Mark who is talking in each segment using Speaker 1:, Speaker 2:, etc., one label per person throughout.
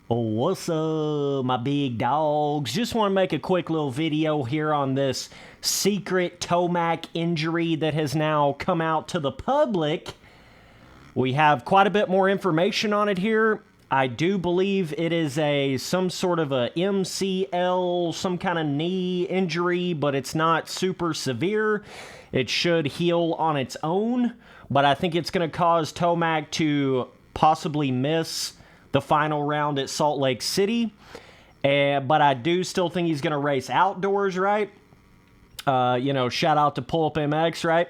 Speaker 1: What's up, my big dogs? Just want to make a quick little video here on this secret Tomac injury that has now come out to the public. We have quite a bit more information on it here. I do believe it is some sort of a MCL, some kind of knee injury, but it's not super severe. It should heal on its own, but I think it's going to cause Tomac to possibly miss the final round at Salt Lake City. But I do still think he's going to race outdoors, right? Shout out to Pull Up MX, right?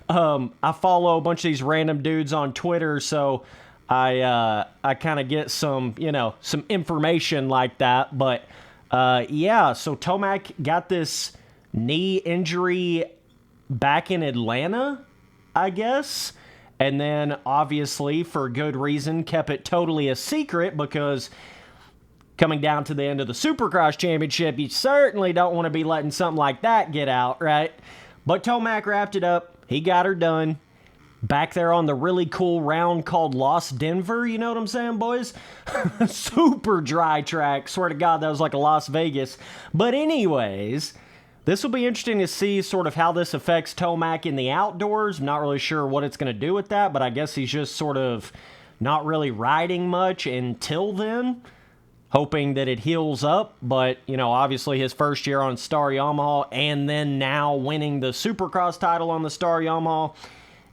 Speaker 1: I follow a bunch of these random dudes on Twitter, so I kind of get some information like that. But so Tomac got this knee injury back in Atlanta, I guess. And then, obviously, for good reason, kept it totally a secret because coming down to the end of the Supercross Championship, you certainly don't want to be letting something like that get out, right? But Tomac wrapped it up. He got her done. Back there on the really cool round called Lost Denver, you know what I'm saying, boys? Super dry track. Swear to God, that was like a Las Vegas. But anyways, this will be interesting to see sort of how this affects Tomac in the outdoors. I'm not really sure what it's going to do with that, but I guess he's just sort of not really riding much until then, hoping that it heals up. But, obviously his first year on Star Yamaha and then now winning the Supercross title on the Star Yamaha,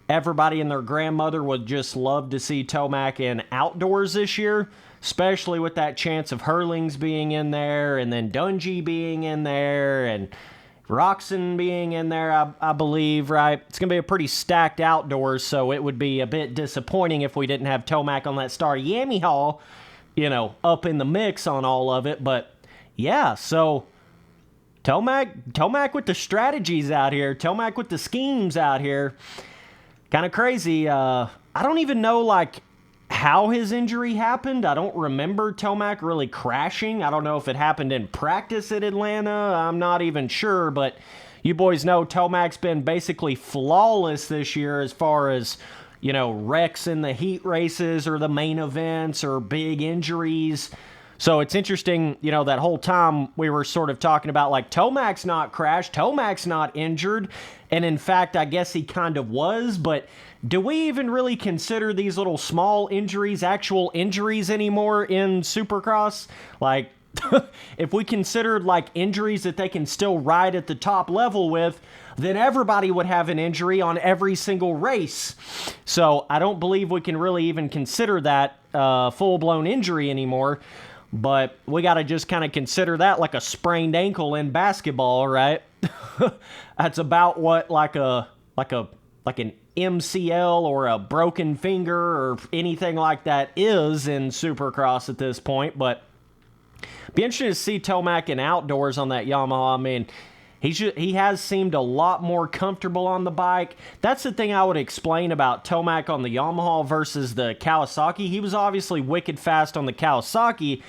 Speaker 1: everybody and their grandmother would just love to see Tomac in outdoors this year, especially with that chance of Hurlings being in there and then Dungey being in there and Roxon being in there, I believe, right? It's going to be a pretty stacked outdoors, so it would be a bit disappointing if we didn't have Tomac on that Star Yamaha, up in the mix on all of it. But, yeah, so Tomac with the strategies out here, Tomac with the schemes out here. Kind of crazy. I don't even know, how his injury happened. I don't remember Tomac really crashing. I don't know if it happened in practice at Atlanta. I'm not even sure, but you boys know Tomac's been basically flawless this year as far as, wrecks in the heat races or the main events or big injuries. So it's interesting, that whole time we were sort of talking about, Tomac's not crashed, Tomac's not injured, and in fact, I guess he kind of was, but do we even really consider these little small injuries actual injuries anymore in Supercross? If we considered, injuries that they can still ride at the top level with, then everybody would have an injury on every single race. So I don't believe we can really even consider that full-blown injury anymore. But we got to just kind of consider that like a sprained ankle in basketball, right? That's about what like an MCL or a broken finger or anything like that is in Supercross at this point. But be interesting to see Tomac in outdoors on that Yamaha. I mean, he has seemed a lot more comfortable on the bike. That's the thing I would explain about Tomac on the Yamaha versus the Kawasaki. He was obviously wicked fast on the Kawasaki,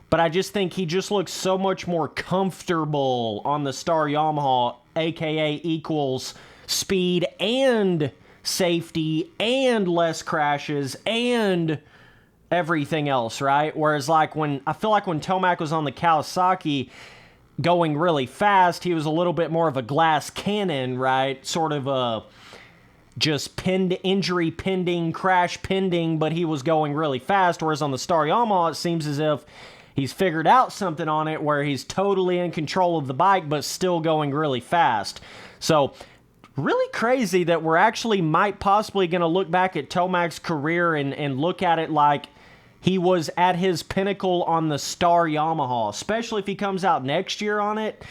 Speaker 1: but I just think he just looks so much more comfortable on the Star Yamaha, aka equals speed and safety and less crashes and everything else, right? Whereas when Tomac was on the Kawasaki going really fast, he was a little bit more of a glass cannon, right? Sort of a just injury pending, crash pending, but he was going really fast. Whereas on the Star Yamaha, it seems as if he's figured out something on it where he's totally in control of the bike, but still going really fast. So really crazy that we're actually might possibly going to look back at Tomac's career and look at it like he was at his pinnacle on the Star Yamaha, especially if he comes out next year on it.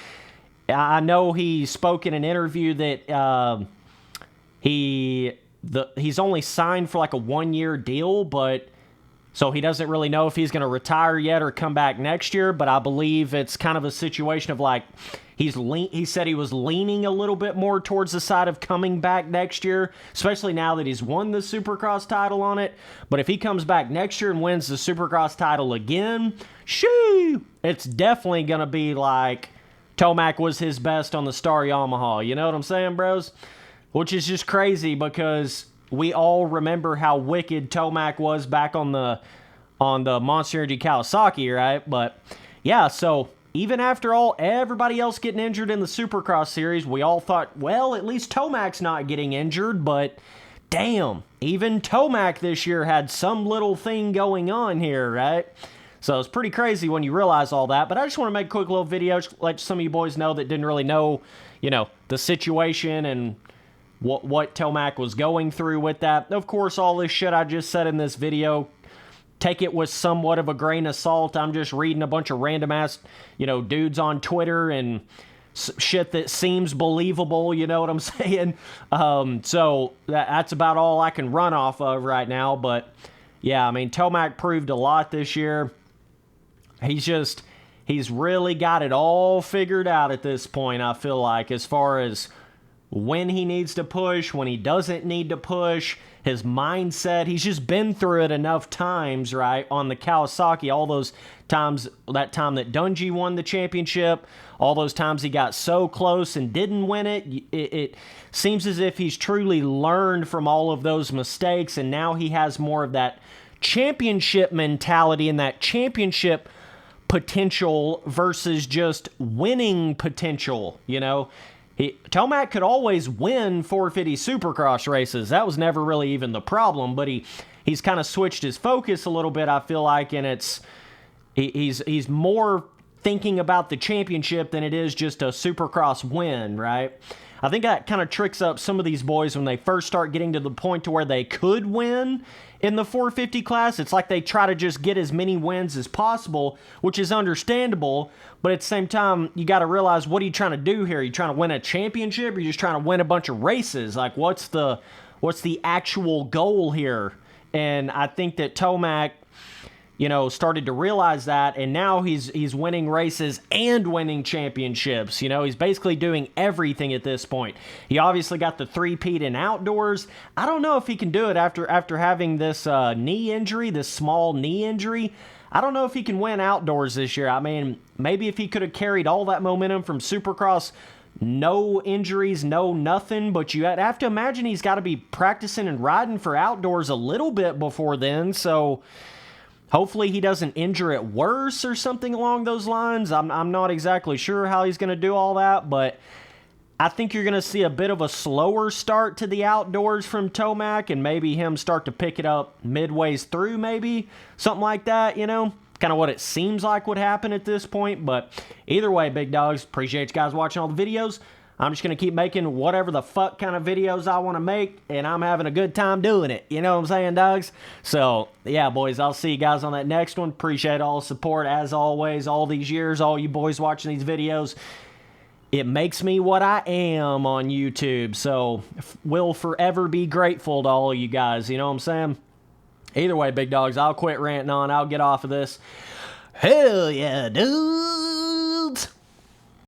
Speaker 1: I know he spoke in an interview that he's only signed for a 1-year deal, but so he doesn't really know if he's going to retire yet or come back next year. But I believe it's kind of a situation of he said he was leaning a little bit more towards the side of coming back next year, especially now that he's won the Supercross title on it. But if he comes back next year and wins the Supercross title again, it's definitely going to be like Tomac was his best on the Star Yamaha. You know what I'm saying, bros? Which is just crazy because we all remember how wicked Tomac was back on the on the Monster Energy Kawasaki, right? But yeah, so even after everybody else getting injured in the Supercross series, we all thought, well, at least Tomac's not getting injured, but damn, even Tomac this year had some little thing going on here, right? So it's pretty crazy when you realize all that. But I just want to make a quick little video, just let some of you boys know that didn't really know, the situation and what Tomac was going through with that. Of course, all this shit I just said in this video, take it with somewhat of a grain of salt. I'm just reading a bunch of random ass, dudes on Twitter and shit that seems believable, you know what I'm saying? So that's about all I can run off of right now. But yeah, I mean, Tomac proved a lot this year. He's really got it all figured out at this point, I feel like, as far as when he needs to push, when he doesn't need to push, his mindset. He's just been through it enough times, right, on the Kawasaki. All those times, that time that Dungey won the championship, all those times he got so close and didn't win it. It seems as if he's truly learned from all of those mistakes, and now he has more of that championship mentality and that championship potential versus just winning potential, Tomac could always win 450 Supercross races. That was never really even the problem, but he's kind of switched his focus a little bit, I feel like, and he's more thinking about the championship than it is just a Supercross win, right? I think that kind of tricks up some of these boys when they first start getting to the point to where they could win in the 450 class. It's like they try to just get as many wins as possible, which is understandable, but at the same time, you got to realize, what are you trying to do here? Are you trying to win a championship, or are you just trying to win a bunch of races? Like, what's the actual goal here? And I think that Tomac, started to realize that, and now he's winning races and winning championships. He's basically doing everything at this point. He obviously got the three-peat in outdoors. I don't know if he can do it after having this knee injury, this small knee injury. I don't know if he can win outdoors this year. I mean, maybe if he could have carried all that momentum from Supercross, no injuries, no nothing, but you have to imagine he's got to be practicing and riding for outdoors a little bit before then, so hopefully he doesn't injure it worse or something along those lines. I'm not exactly sure how he's going to do all that, but I think you're going to see a bit of a slower start to the outdoors from Tomac, and maybe him start to pick it up midways through, maybe something like that, kind of what it seems like would happen at this point. But either way, big dogs, appreciate you guys watching all the videos. I'm just going to keep making whatever the fuck kind of videos I want to make, and I'm having a good time doing it. You know what I'm saying, dogs? So, yeah, boys, I'll see you guys on that next one. Appreciate all the support, as always, all these years, all you boys watching these videos. It makes me what I am on YouTube, so will forever be grateful to all of you guys. You know what I'm saying? Either way, big dogs, I'll quit ranting on. I'll get off of this. Hell yeah, dude.